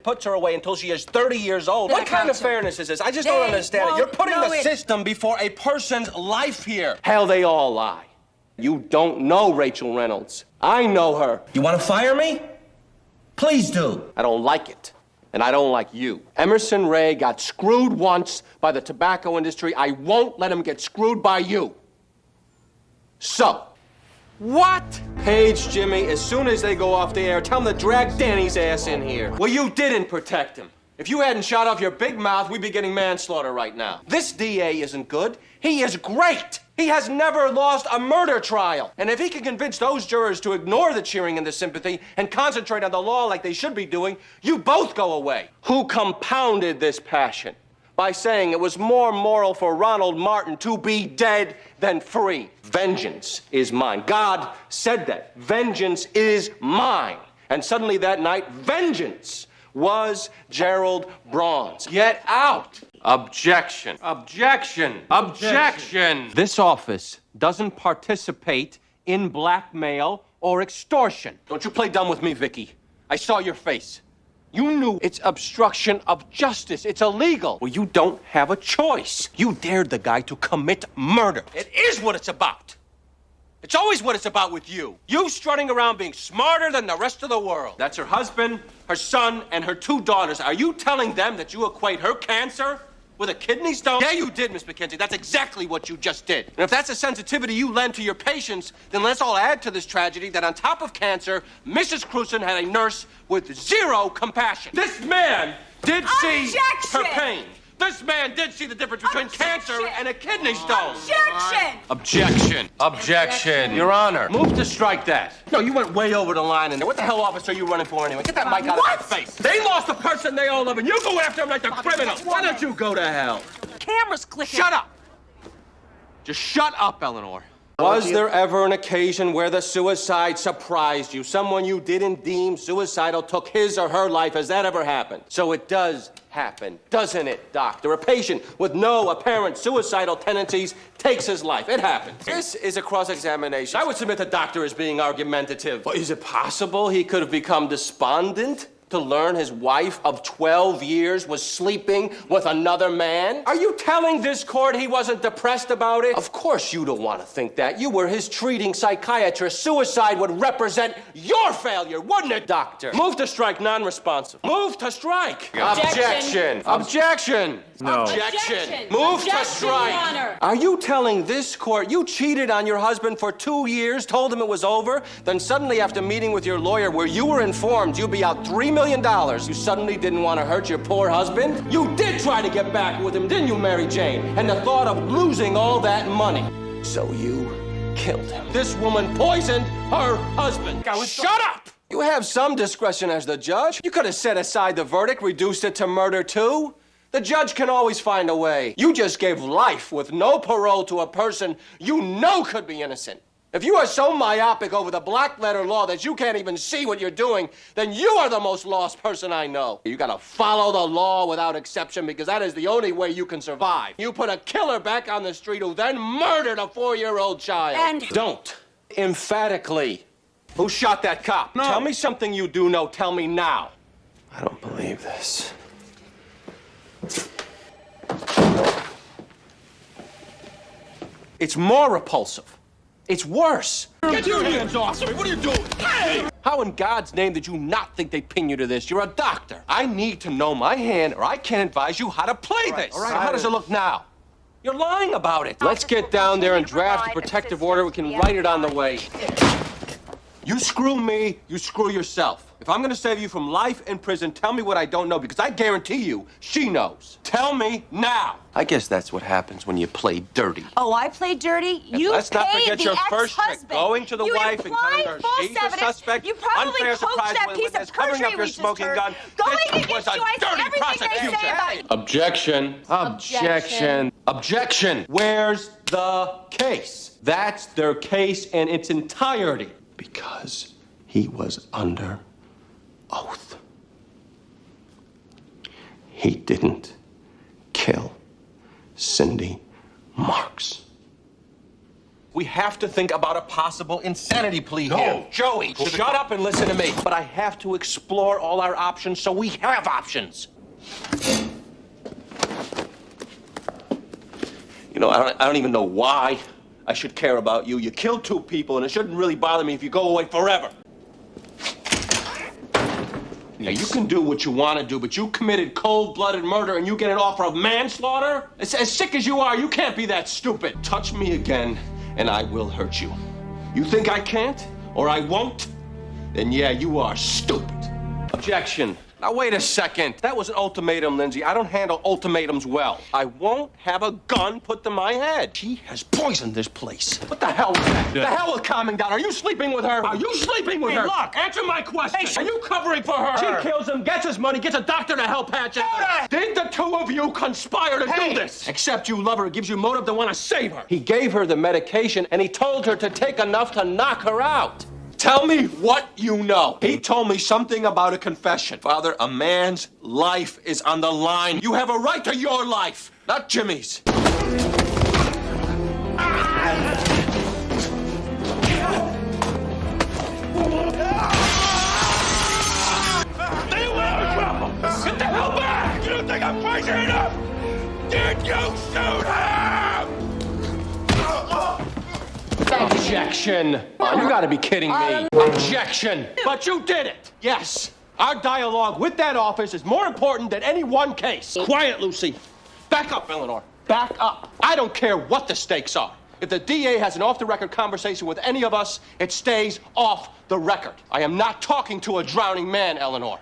puts her away until she is 30 years old. What kind of fairness is this? I just don't understand it. You're putting the system before a person's life here. Hell, they all lie. You don't know Rachel Reynolds. I know her. You want to fire me? Please do. I don't like it. And I don't like you. Emerson Ray got screwed once by the tobacco industry. I won't let him get screwed by you. So, what? Paige, Jimmy, as soon as they go off the air, tell them to drag Danny's ass in here. Well, you didn't protect him. If you hadn't shot off your big mouth, we'd be getting manslaughter right now. This DA isn't good. He is great. He has never lost a murder trial. And if he can convince those jurors to ignore the cheering and the sympathy and concentrate on the law like they should be doing, you both go away. Who compounded this passion? By saying it was more moral for Ronald Martin to be dead than free. Vengeance is mine. God said that. Vengeance is mine. And suddenly that night, vengeance was Gerald Braun's. Get out! Objection. Objection. Objection. This office doesn't participate in blackmail or extortion. Don't you play dumb with me, Vicky. I saw your face. You knew it's obstruction of justice. It's illegal. Well, you don't have a choice. You dared the guy to commit murder. It is what it's about. It's always what it's about with you. You strutting around being smarter than the rest of the world. That's her husband, her son, and her 2 daughters. Are you telling them that you equate her cancer with a kidney stone? Yeah, you did, Miss McKenzie. That's exactly what you just did. And if that's a sensitivity you lend to your patients, then let's all add to this tragedy that on top of cancer, Mrs. Cruson had a nurse with 0 compassion. This man did see her pain. This man did see the difference between cancer and a kidney stone. Objection! Objection. Objection. Your Honor, move to strike that. No, you went way over the line in there. What the hell office are you running for anyway? Get that mic out of my face. They lost a person they all love, and you go after them like the criminal. Why don't you go to hell? Camera's clicking. Shut up. Just shut up, Eleanor. Was there ever an occasion where the suicide surprised you? Someone you didn't deem suicidal took his or her life. Has that ever happened? So it does happen, doesn't it, doctor? A patient with no apparent suicidal tendencies takes his life. It happens. This is a cross-examination. I would submit the doctor is being argumentative. But is it possible he could have become despondent to learn his wife of 12 years was sleeping with another man? Are you telling this court he wasn't depressed about it? Of course you don't want to think that. You were his treating psychiatrist. Suicide would represent your failure, wouldn't it, doctor? Move to strike, non-responsive. Move to strike. Objection. Objection. No. Objection. Move to strike. Are you telling this court you cheated on your husband for 2 years, told him it was over, then suddenly after meeting with your lawyer where you were informed you'd be out $3 million, you suddenly didn't want to hurt your poor husband? You did try to get back with him, didn't you, Mary Jane? And the thought of losing all that money. So you killed him. This woman poisoned her husband. Shut up! You have some discretion as the judge. You could have set aside the verdict, reduced it to murder too. The judge can always find a way. You just gave life with no parole to a person you know could be innocent. If you are so myopic over the black letter law that you can't even see what you're doing, then you are the most lost person I know. You gotta follow the law without exception because that is the only way you can survive. You put a killer back on the street who then murdered a 4-year-old child. And don't. Emphatically. Who shot that cop? No. Tell me something you do know. Tell me now. I don't believe this. It's more repulsive. It's worse. Get your hands off me! What are you doing? Hey! How in God's name did you not think they'd pin you to this? You're a doctor. I need to know my hand or I can't advise you how to play this. All right, how does it look now? You're lying about it. Let's get down there and draft a protective order. We can write it on the way. You screw me, you screw yourself. If I'm gonna save you from life in prison, tell me what I don't know, because I guarantee you, she knows. Tell me now. I guess that's what happens when you play dirty. Oh, I play dirty? You let's not paid forget the your first trick, ex-husband. going to the You wife and telling her false she's the evidence. suspect. You probably Unfair coached surprise that with piece witness, of covering up perjury your we just smoking heard. gun. Going This against was a you, I say dirty everything they prosecution. say about you. Objection. Objection. Objection. Where's the case? That's their case in its entirety. Because he was under oath. He didn't kill Cindy Marks. We have to think about a possible insanity plea No. here. Joey, shut up and listen to me. But I have to explore all our options so we have options. You know, I don't even know why I should care about you. You killed 2 people, and it shouldn't really bother me if you go away forever. Now, you can do what you want to do, but you committed cold-blooded murder and you get an offer of manslaughter? As sick as you are, you can't be that stupid. Touch me again, and I will hurt you. You think I can't, or I won't? Then yeah, you are stupid. Objection. Now, wait a second. That was an ultimatum, Lindsay. I don't handle ultimatums well. I won't have a gun put to my head. She has poisoned this place. What the hell was that? The hell with calming down. Are you sleeping with her? Are you sleeping with her? Look, answer my question. Hey, are you covering for her? She kills him, gets his money, gets a doctor to help patch it. Did the 2 of you conspire to do this? Except you love her. It gives you motive to want to save her. He gave her the medication, and he told her to take enough to knock her out. Tell me what you know. He told me something about a confession. Father, a man's life is on the line. You have a right to your life, not Jimmy's. Stay away from him! Get the hell back! You don't think I'm crazy enough? Did you shoot him? Objection. Oh, you gotta be kidding me. Objection. But you did it. Yes. Our dialogue with that office is more important than any one case. Quiet, Lucy. Back up, Eleanor. Back up. I don't care what the stakes are. If the DA has an off-the-record conversation with any of us, it stays off the record. I am not talking to a drowning man, Eleanor.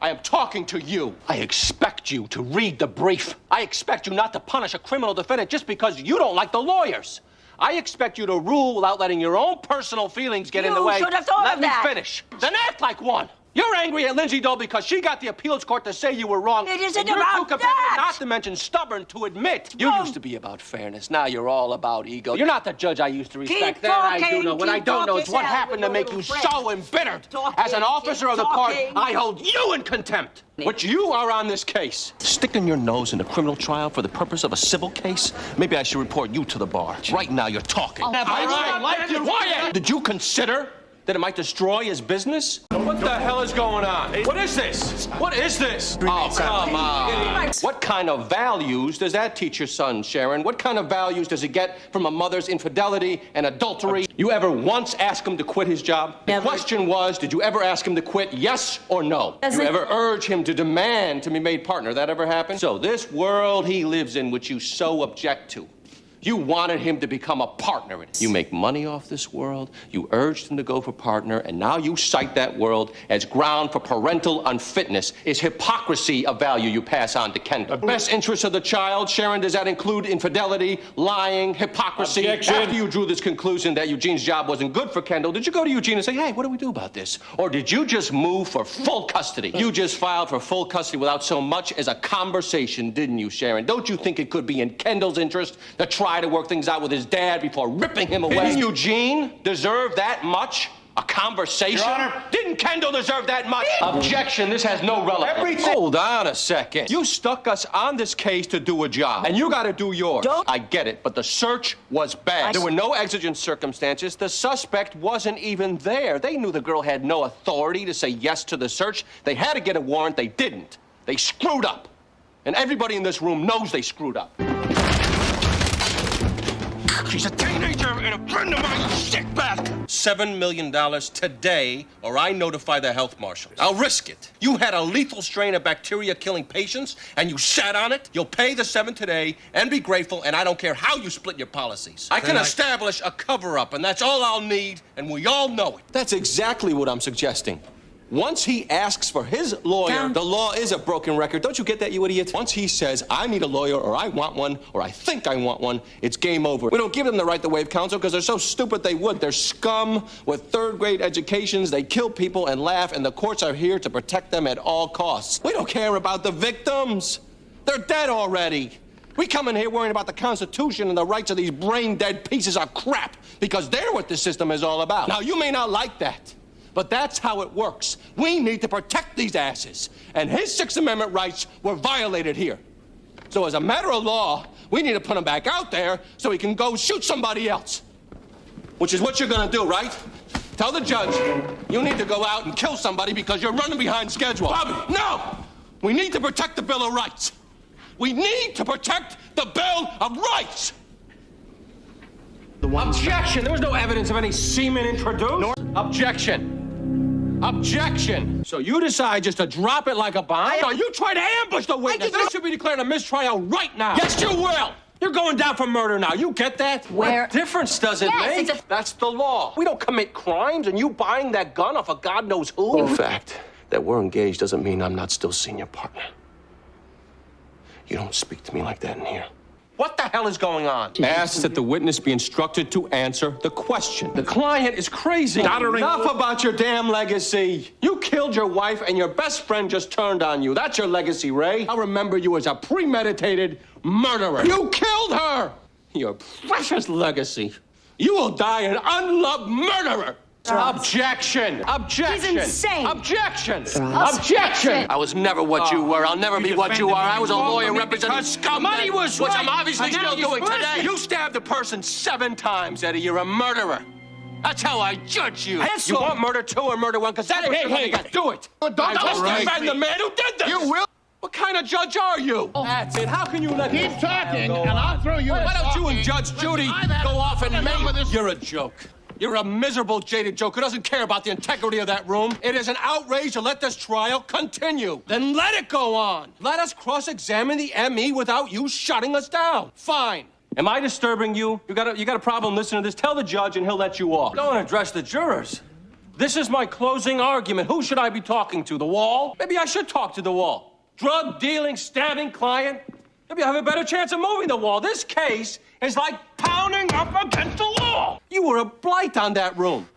I am talking to you. I expect you to read the brief. I expect you not to punish a criminal defendant just because you don't like the lawyers. I expect you to rule without letting your own personal feelings get in the way. You should have thought of that. Let me finish. Then act like one. You're angry at Lindsay, though, because she got the appeals court to say you were wrong. It isn't and you're about too competitive, that. not to mention stubborn, to admit. You used to be about fairness. Now you're all about ego. You're not the judge I used to respect. Keep That I do talking, know. What keep I don't know is talking. what happened to make you so embittered. As an officer of the court, I hold you in contempt. But you are on this case. Sticking your nose in a criminal trial for the purpose of a civil case? Maybe I should report you to the bar. Right now, you're talking. Oh, Quiet! Did you consider that it might destroy his business? What the hell is going on? What is this? What is this? Oh, come on. What kind of values does that teach your son, Sharon? What kind of values does he get from a mother's infidelity and adultery? You ever once ask him to quit his job? Never. The question was, did you ever ask him to quit, yes or no? You ever urge him to demand to be made partner? That ever happen? So this world he lives in, which you so object to, you wanted him to become a partner in it. You make money off this world, you urged him to go for partner, and now you cite that world as ground for parental unfitness. Is hypocrisy a value you pass on to Kendall? The best interest of the child, Sharon, does that include infidelity, lying, hypocrisy? Objection. After you drew this conclusion that Eugene's job wasn't good for Kendall, did you go to Eugene and say, hey, what do we do about this? Or did you just move for full custody? You just filed for full custody without so much as a conversation, didn't you, Sharon? Don't you think it could be in Kendall's interest to try to work things out with his dad before ripping him away? Didn't Eugene deserve that much? A conversation? Your Honor. Didn't Kendall deserve that much? Objection, this has no relevance. Hold on a second. You stuck us on this case to do a job, and you gotta do yours. I get it, but the search was bad. There were no exigent circumstances. The suspect wasn't even there. They knew the girl had no authority to say yes to the search. They had to get a warrant. They didn't. They screwed up. And everybody in this room knows they screwed up. She's a teenager and a friend of mine, you sick bastard! $7 million today, or I notify the health marshals. I'll risk it. You had a lethal strain of bacteria killing patients, and you sat on it. You'll pay the $7 today and be grateful, and I don't care how you split your policies. I can establish a cover-up, and that's all I'll need, and we all know it. That's exactly what I'm suggesting. Once he asks for his lawyer, the law is a broken record. Don't you get that, you idiot? Once he says, I need a lawyer, or I want one, or I think I want one, it's game over. We don't give them the right to waive counsel because they're so stupid they would. They're scum with third-grade educations. They kill people and laugh, and the courts are here to protect them at all costs. We don't care about the victims. They're dead already. We come in here worrying about the Constitution and the rights of these brain-dead pieces of crap because they're what the system is all about. Now, you may not like that, but that's how it works. We need to protect these asses. And his Sixth Amendment rights were violated here. So as a matter of law, we need to put him back out there so he can go shoot somebody else. which is what you're gonna do, right? Tell the judge you need to go out and kill somebody because you're running behind schedule. Bobby! No! We need to protect the Bill of Rights. We need to protect the Bill of Rights! Objection! There was no evidence of any semen introduced. Objection! Objection! So you decide just to drop it like a bomb? No, you try to ambush the witness. This should be declared a mistrial right now. Yes, you will! You're going down for murder now. You get that? Where? What difference does it make? That's the law. We don't commit crimes, and you buying that gun off of God knows who. The fact that we're engaged doesn't mean I'm not still senior partner. You don't speak to me like that in here. What the hell is going on? Ask that the witness be instructed to answer the question. The client is crazy. Enough about your damn legacy. You killed your wife and your best friend just turned on you. That's your legacy, Ray. I'll remember you as a premeditated murderer. You killed her! Your precious legacy. You will die an unloved murderer. Objection! Objection! He's insane. Objection! Objection! I was never what you were. I'll never be what you are. I was a lawyer representing scum. Money was which I'm obviously still doing today. You stabbed a person 7 times, Eddie. You're a murderer. That's how I judge you. You want murder 2 or murder 1? Because that's what you're going to get. Do it. Don't defend the man who did this. You will. What kind of judge are you? That's it. How can you let Keep talking, and I'll throw you. Why don't you and Judge Judy go off and make? You're a joke. You're a miserable, jaded joke who doesn't care about the integrity of that room. It is an outrage to let this trial continue. Then let it go on. Let us cross-examine the ME without you shutting us down. Fine. Am I disturbing you? You got a problem listening to this? Tell the judge and he'll let you off. Go and address the jurors. This is my closing argument. Who should I be talking to? The wall? Maybe I should talk to the wall. Drug dealing, stabbing client. Maybe I have a better chance of moving the wall. This case is like pounding up against the wall. You were a blight on that room.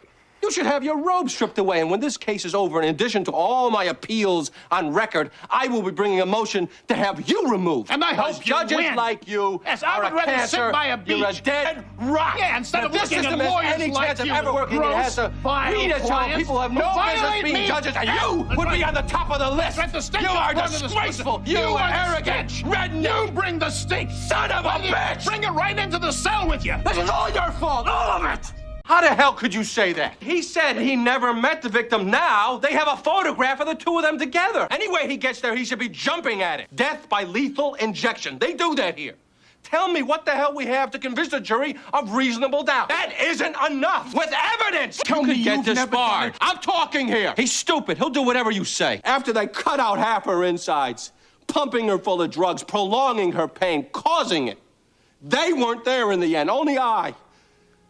You should have your robe stripped away. And when this case is over, in addition to all my appeals on record, I will be bringing a motion to have you removed. And I hope you judges win. like you Yes, I are would a rather cancer. sit by a beach You're a dead rock. Yeah, instead of this looking system at has lawyers any like chance of you, ever working, it has to read it so people have no business being judges, and you would be on the top of the list. You are disgraceful. You are arrogant. Red, you bring the stink, son of a bitch. Bring it right into the cell with you. This is all your fault, all of it! How the hell could you say that? He said he never met the victim. Now they have a photograph of the 2 of them together. Anyway he gets there, he should be jumping at it. Death by lethal injection. They do that here. Tell me what the hell we have to convince the jury of reasonable doubt. That isn't enough. With evidence, you could get disbarred. I'm talking here. He's stupid. He'll do whatever you say. After they cut out half her insides, pumping her full of drugs, prolonging her pain, causing it. They weren't there in the end, only I.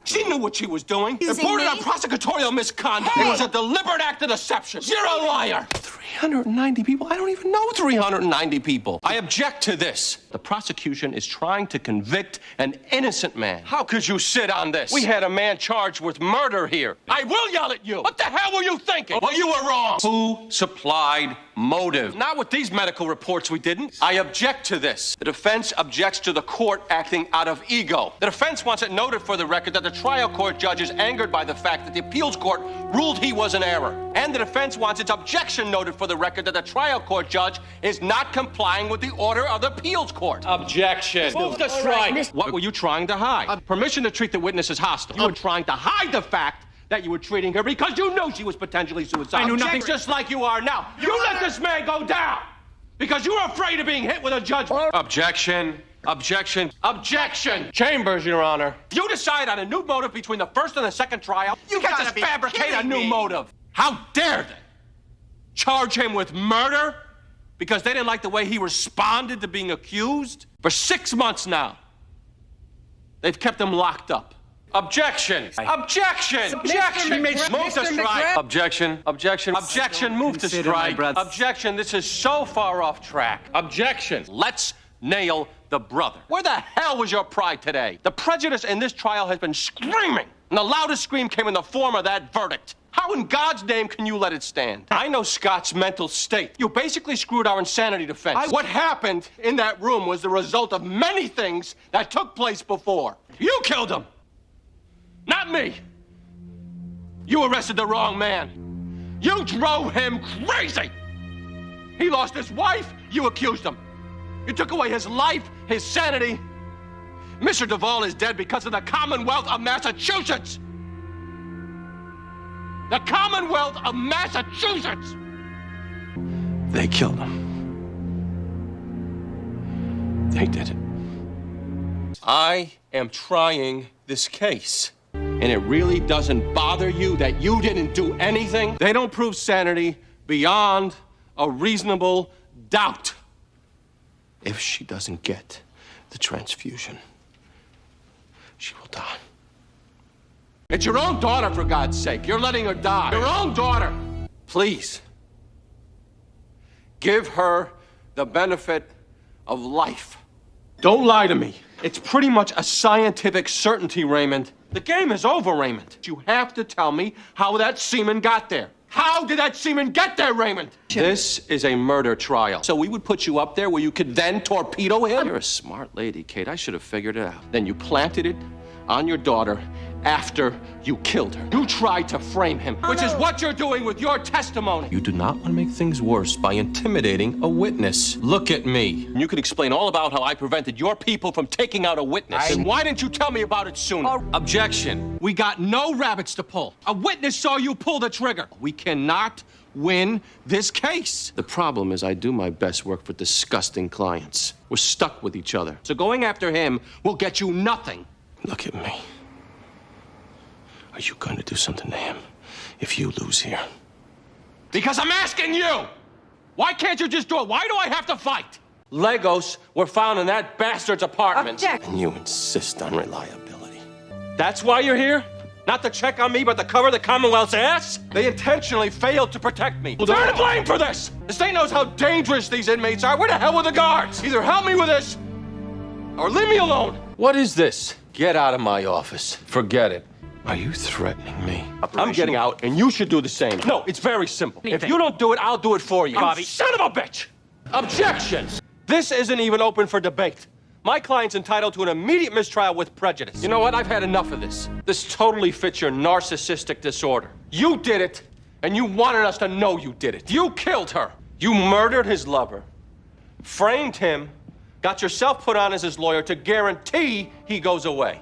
She knew what she was doing. It bordered on prosecutorial misconduct. It was a deliberate act of deception. You're a liar. 390 people? I don't even know 390 people. I object to this. The prosecution is trying to convict an innocent man. How could you sit on this? We had a man charged with murder here. I will yell at you. What the hell were you thinking? Well, you were wrong. Who supplied motive? Not with these medical reports, we didn't. I object to this. The defense objects to the court acting out of ego. The defense wants it noted for the record that the trial court judge is angered by the fact that the appeals court ruled he was in error. And the defense wants its objection noted for the record that the trial court judge is not complying with the order of the appeals court. Objection. Move the strike. What were you trying to hide? Permission to treat the witness as hostile. You were trying to hide the fact that you were treating her because you knew she was potentially suicidal. I knew nothing. Just like you are now. You let this man go down because you were afraid of being hit with a judgment. Objection. Objection. Objection. Chambers, Your Honor. You decide on a new motive between the first and the second trial. You can't just fabricate a new motive. How dare they charge him with murder because they didn't like the way he responded to being accused? For 6 months now, they've kept him locked up. Objection. Objection. Objection. Move to strike. Objection. Objection. Objection. Move to strike. Objection. This is so far off track. Objection. Let's nail the brother. Where the hell was your pride today? The prejudice in this trial has been screaming, and the loudest scream came in the form of that verdict. How in God's name can you let it stand? I know Scott's mental state. You basically screwed our insanity defense. What happened in that room was the result of many things that took place before. You killed him, not me. You arrested the wrong man. You drove him crazy. He lost his wife, you accused him. You took away his life, his sanity. Mr. Duvall is dead because of the Commonwealth of Massachusetts. The Commonwealth of Massachusetts! They killed him. They did it. I am trying this case. And it really doesn't bother you that you didn't do anything? They don't prove sanity beyond a reasonable doubt. If she doesn't get the transfusion, she will die. It's your own daughter, for God's sake. You're letting her die. Your own daughter. Please, give her the benefit of life. Don't lie to me. It's pretty much a scientific certainty, Raymond. The game is over, Raymond. You have to tell me how that semen got there. How did that semen get there, Raymond? This is a murder trial. So we would put you up there where you could then torpedo him? You're a smart lady, Kate. I should have figured it out. Then you planted it on your daughter after you killed her. You tried to frame him, which is what you're doing with your testimony. You do not want to make things worse by intimidating a witness. Look at me. You could explain all about how I prevented your people from taking out a witness. And why didn't you tell me about it sooner? Objection. We got no rabbits to pull. A witness saw you pull the trigger. We cannot win this case. The problem is I do my best work for disgusting clients. We're stuck with each other. So going after him will get you nothing. Look at me. Are you going to do something to him if you lose here? Because I'm asking you! Why can't you just do it? Why do I have to fight? Legos were found in that bastard's apartment. Object. And you insist on reliability. That's why you're here? Not to check on me, but to cover the Commonwealth's ass? They intentionally failed to protect me. Well, they're to blame for this! The state knows how dangerous these inmates are. Where the hell were the guards? Either help me with this, or leave me alone. What is this? Get out of my office. Forget it. Are you threatening me? I'm getting out, and you should do the same. No, it's very simple. If you don't do it, I'll do it for you. Bobby. Son of a bitch! Objection! This isn't even open for debate. My client's entitled to an immediate mistrial with prejudice. You know what? I've had enough of this. This totally fits your narcissistic disorder. You did it, and you wanted us to know you did it. You killed her. You murdered his lover, framed him, got yourself put on as his lawyer to guarantee he goes away.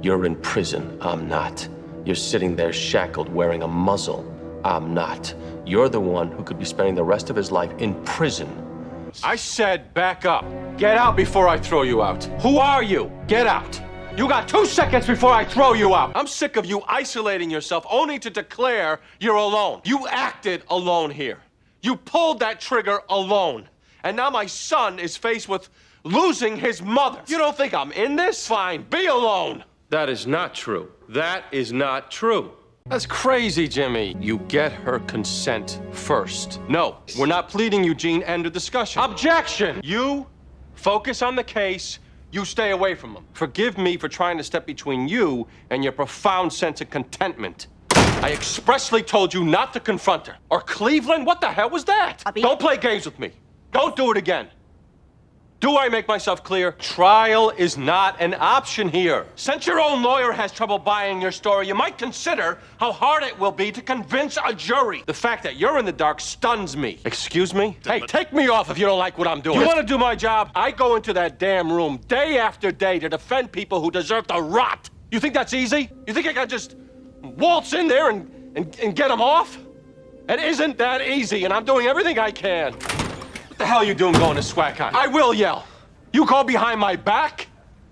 You're in prison. I'm not. You're sitting there shackled, wearing a muzzle. I'm not. You're the one who could be spending the rest of his life in prison. I said back up. Get out before I throw you out. Who are you? Get out. You got 2 seconds before I throw you out. I'm sick of you isolating yourself only to declare you're alone. You acted alone here. You pulled that trigger alone. And now my son is faced with losing his mother. You don't think I'm in this? Fine, be alone. That is not true. That is not true. That's crazy, Jimmy. You get her consent first. No, we're not pleading, Eugene. End of discussion. Objection! You focus on the case. You stay away from him. Forgive me for trying to step between you and your profound sense of contentment. I expressly told you not to confront her. Or Cleveland? What the hell was that? Bobby. Don't play games with me. Don't do it again. Do I make myself clear? Trial is not an option here. Since your own lawyer has trouble buying your story, you might consider how hard it will be to convince a jury. The fact that you're in the dark stuns me. Excuse me? Hey, take me off if you don't like what I'm doing. You want to do my job? I go into that damn room day after day to defend people who deserve to rot. You think that's easy? You think I can just waltz in there and get them off? It isn't that easy, and I'm doing everything I can. What the hell are you doing going to SWACON? I will yell. You call behind my back?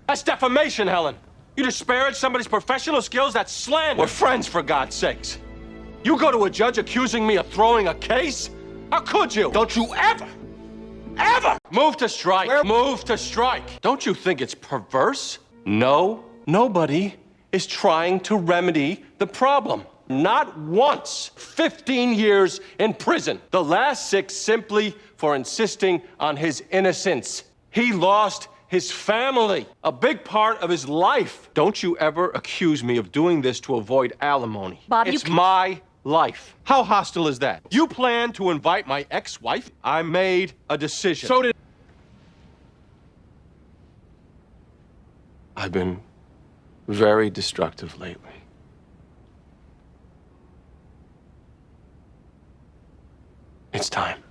That's defamation, Helen. You disparage somebody's professional skills? That's slander. We're friends, for God's sakes. You go to a judge accusing me of throwing a case? How could you? Don't you ever move to strike. Move to strike. Don't you think it's perverse? No, nobody is trying to remedy the problem. Not once. 15 years in prison. The last 6 simply for insisting on his innocence. He lost his family, a big part of his life. Don't you ever accuse me of doing this to avoid alimony. Bob, it's my life. How hostile is that? You plan to invite my ex-wife? I made a decision. So did... I've been very destructive lately. It's time.